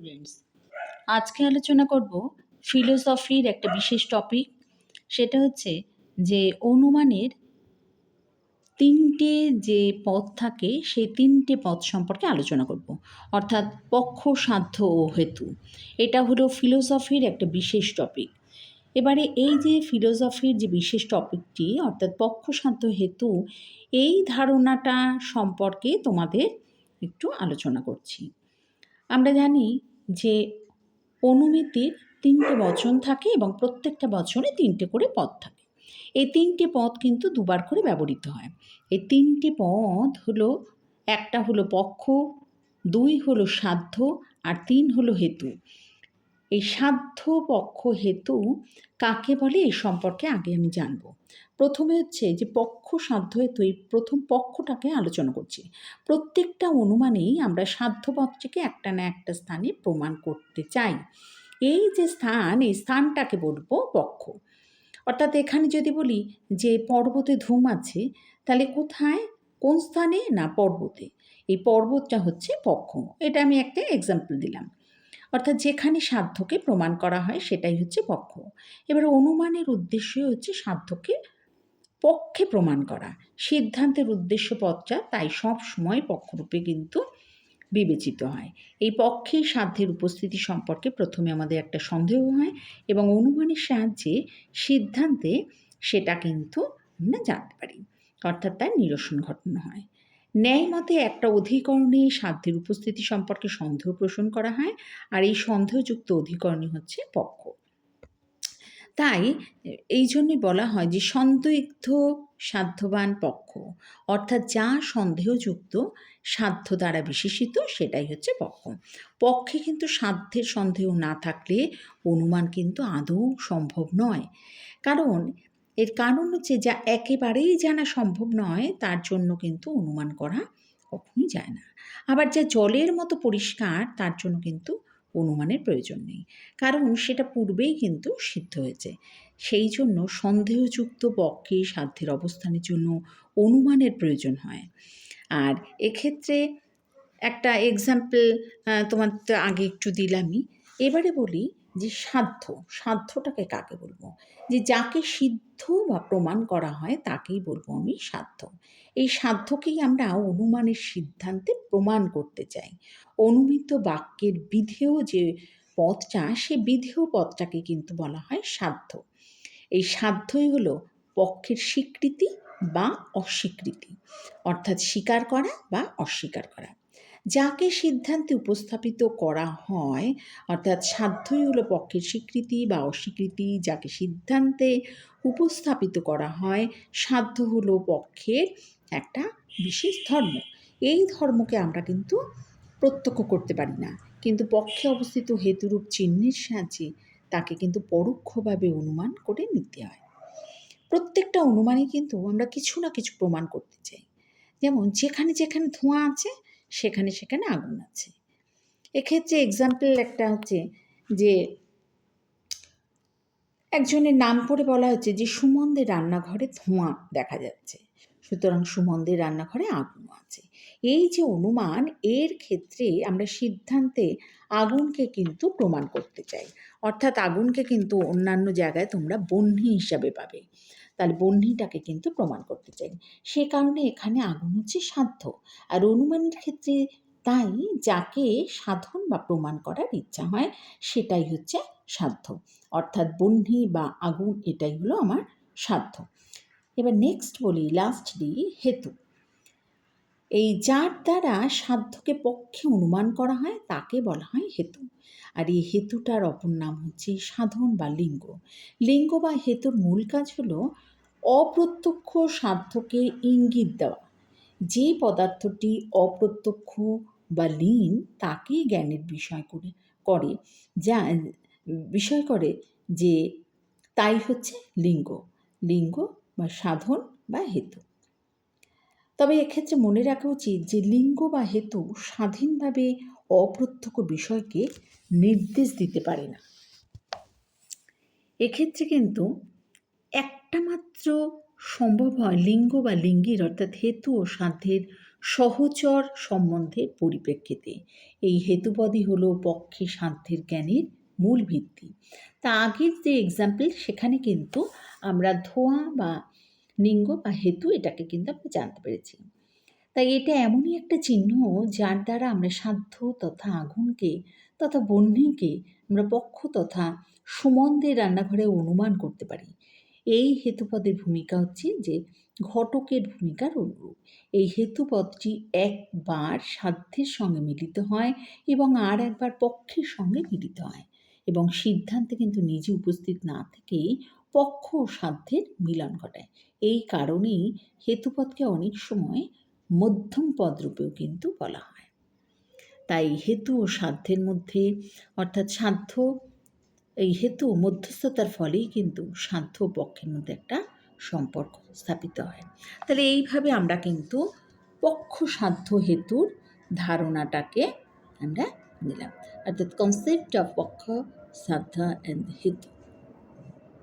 Students, আজকে আলোচনা করব ফিলোসফির একটা বিশেষ টপিক। সেটা হচ্ছে যে অনুমানের তিনটে যে পদ থাকে সেই তিনটে পদ সম্পর্কে আলোচনা করব, অর্থাৎ পক্ষ, সাধ্য ও হেতু। এটা হলো ফিলোসফির একটা বিশেষ টপিক। এবারে এই যে ফিলোসফির যে বিশেষ টপিকটি, অর্থাৎ পক্ষ, সাধ্য, হেতু, এই ধারণাটা সম্পর্কে তোমাদের একটু আলোচনা করছি। আমরা জানি যে অনুমিতির তিনটে বচন থাকে এবং প্রত্যেকটা বচনে তিনটে করে পদ থাকে। এই তিনটে পদ কিন্তু দুবার করে ব্যবহৃত হয়। এই তিনটে পদ হলো, একটা হলো পক্ষ, দুই হলো সাধ্য, আর তিন হলো হেতু। এই সাধ্য, পক্ষ, হেতু কাকে বলে এই সম্পর্কে আগে আমি জানব। প্রথমে হচ্ছে যে পক্ষ, সাধ্য, হেতু, এই প্রথম পক্ষটাকে আলোচনা করছি। প্রত্যেকটা অনুমানেই আমরা সাধ্য পদটিকে একটা না একটা স্থানে প্রমাণ করতে চাই। এই যে স্থান, এই স্থানটাকে বলবো পক্ষ। অর্থাৎ এখানে যদি বলি যে পর্বতে ধূম আছে, তাহলে কোথায়, কোন স্থানে? না, পর্বতে। এই পর্বতটা হচ্ছে পক্ষ। এটা আমি একটা এক্সাম্পল দিলাম। অর্থাৎ যেখানে সাধ্যকে প্রমাণ করা হয় সেটাই হচ্ছে পক্ষ। এবার অনুমানের উদ্দেশ্য হচ্ছে সাধ্যকে পক্ষে প্রমাণ করা। সিদ্ধান্তের উদ্দেশ্য পদটা তাই সব সময় পক্ষরূপে কিন্তু বিবেচিত হয়। এই পক্ষে সাধ্যের উপস্থিতি সম্পর্কে প্রথমে আমাদের একটা সন্দেহ হয় এবং অনুমানের সাহায্যে সিদ্ধান্তে সেটা কিন্তু আমরা জানতে পারি, অর্থাৎ তার নিরসন ঘটানো হয়। ন্যায় মতে একটা অধিকরণে সাধ্যের উপস্থিতি সম্পর্কে সন্দেহ পোষণ করা হয়, আর এই সন্দেহযুক্ত অধিকরণই হচ্ছে পক্ষ। তাই এই জন্যই বলা হয় যে সন্দিগ্ধ সাধ্যবান পক্ষ, অর্থাৎ যা সন্দেহযুক্ত, সাধ্য দ্বারা বিশেষিত, সেটাই হচ্ছে পক্ষ। পক্ষে কিন্তু সাধ্যের সন্দেহ না থাকলে অনুমান কিন্তু আদৌ সম্ভব নয়। এর কারণ হচ্ছে যা একেবারেই জানা সম্ভব নয় তার জন্য কিন্তু অনুমান করা কখনোই যায় না। আবার যা জলের মতো পরিষ্কার তার জন্য কিন্তু অনুমানের প্রয়োজন নেই, কারণ সেটা পূর্বেই কিন্তু সিদ্ধ হয়েছে। সেই জন্য সন্দেহযুক্ত পক্ষে সাধ্যের অবস্থানের জন্য অনুমানের প্রয়োজন হয়। আর এক্ষেত্রে একটা এক্সাম্পল তোমার তো আগে একটু দিলামই। এবারে বলি যে সাধ্যটাকে কাকে বলবো? যে যাকে সিদ্ধ বা প্রমাণ করা হয় তাকেই বলবো আমি সাধ্য। এই সাধ্যকেই আমরা অনুমানের সিদ্ধান্তে প্রমাণ করতে চাই। অনুমিত বাক্যের বিধেয় যে পদটা, সে বিধেয় পদটাকে কিন্তু বলা হয় সাধ্য। এই সাধ্যই হলো পক্ষের স্বীকৃতি বা অস্বীকৃতি, অর্থাৎ স্বীকার করা বা অস্বীকার করা। যাকে সিদ্ধান্তে উপস্থাপিত করা হয়, অর্থাৎ সাধ্যই হলো পক্ষের স্বীকৃতি বা অস্বীকৃতি। যাকে সিদ্ধান্তে উপস্থাপিত করা হয়, সাধ্য হলো পক্ষের একটা বিশেষ ধর্ম। এই ধর্মকে আমরা কিন্তু প্রত্যক্ষ করতে পারি না, কিন্তু পক্ষে অবস্থিত হেতুরূপ চিহ্নের সাহায্যে তাকে কিন্তু পরোক্ষভাবে অনুমান করে নিতে হয়। প্রত্যেকটা অনুমানে কিন্তু আমরা কিছু না কিছু প্রমাণ করতে চাই। যেমন যেখানে যেখানে ধোঁয়া আছে সেখানে সেখানে আগুন আছে। এক্ষেত্রে এক্সাম্পল একটা হচ্ছে যে একজনের নাম করে বলা হচ্ছে যে সুমনদের রান্নাঘরে ধোঁয়া দেখা যাচ্ছে, সুতরাং সুমনদের রান্নাঘরে আগুন আছে। এই যে অনুমান, এর ক্ষেত্রে আমরা সিদ্ধান্তে আগুনকে কিন্তু প্রমাণ করতে চাই। অর্থাৎ আগুনকে কিন্তু অন্যান্য জায়গায় তোমরা বহ্নি হিসাবে পাবে, তাহলে বহ্নিটাকে কিন্তু প্রমাণ করতে চাই। সে কারণে এখানে আগুন হচ্ছে সাধ্য। আর অনুমানের ক্ষেত্রে তাই যাকে সাধন বা প্রমাণ করার ইচ্ছা হয় সেটাই হচ্ছে সাধ্য, অর্থাৎ বহ্নি বা আগুন, এটাই হলো আমার সাধ্য। এবার নেক্সট বলি, লাস্টলি হেতু। এই যার দ্বারা সাধ্যকে পক্ষে অনুমান করা হয় তাকে বলা হয় হেতু। আর এই হেতুটার অপর নাম হচ্ছে সাধন বা লিঙ্গ। লিঙ্গ বা হেতুর মূল কাজ হলো অপ্রত্যক্ষ সাধ্যকে ইঙ্গিত দেওয়া। যে পদার্থটি অপ্রত্যক্ষ বা লীন তাকেই জ্ঞানের বিষয় করে যে তাই হচ্ছে লিঙ্গ বা সাধন বা হেতু। তবে এক্ষেত্রে মনে রাখা উচিত যে লিঙ্গ বা হেতু স্বাধীনভাবে অপ্রত্যক্ষ বিষয়কে নির্দেশ দিতে পারে না। এক্ষেত্রে কিন্তু একটা মাত্র সম্ভব হয় লিঙ্গ বা লিঙ্গির, অর্থাৎ হেতু ও সাধ্যের সহচর সম্বন্ধের পরিপ্রেক্ষিতে। এই হেতুপদই হলো পক্ষে সাধ্যের জ্ঞানের মূল ভিত্তি। তা আগের যে এক্সাম্পল সেখানে কিন্তু আমরা ধোঁয়া বা লিঙ্গ বা হেতু এটাকে কিন্তু আমরা জানতে পেরেছি। তাই এটা এমনই একটা চিহ্ন যার দ্বারা আমরা সাধ্য তথা আগুনকে তথা বহ্নিকে আমরা পক্ষ তথা সুমনদের রান্নাঘরে অনুমান করতে পারি। এই হেতুপদের ভূমিকা হচ্ছে যে ঘটকের ভূমিকার অনুরূপ। এই হেতুপদটি একবার সাধ্যের সঙ্গে মিলিত হয় এবং আর একবার পক্ষের সঙ্গে মিলিত হয় এবং সিদ্ধান্তে কিন্তু নিজে উপস্থিত না থেকেই পক্ষ ও সাধ্যের মিলন ঘটায়। এই কারণেই হেতুপদকে অনেক সময় মধ্যম পদরূপেও কিন্তু বলা হয়। তাই হেতু ও সাধ্যের মধ্যে অর্থাৎ সাধ্য এই হেতু মধ্যস্থতার ফলেই কিন্তু সাধ্য ও পক্ষের মধ্যে একটা সম্পর্ক স্থাপিত হয়। তাহলে এইভাবে আমরা কিন্তু পক্ষ সাধ্য হেতুর ধারণাটাকে আমরা নিলাম, অর্থাৎ কনসেপ্ট অফ পক্ষ সাধ্য অ্যান্ড হেতু।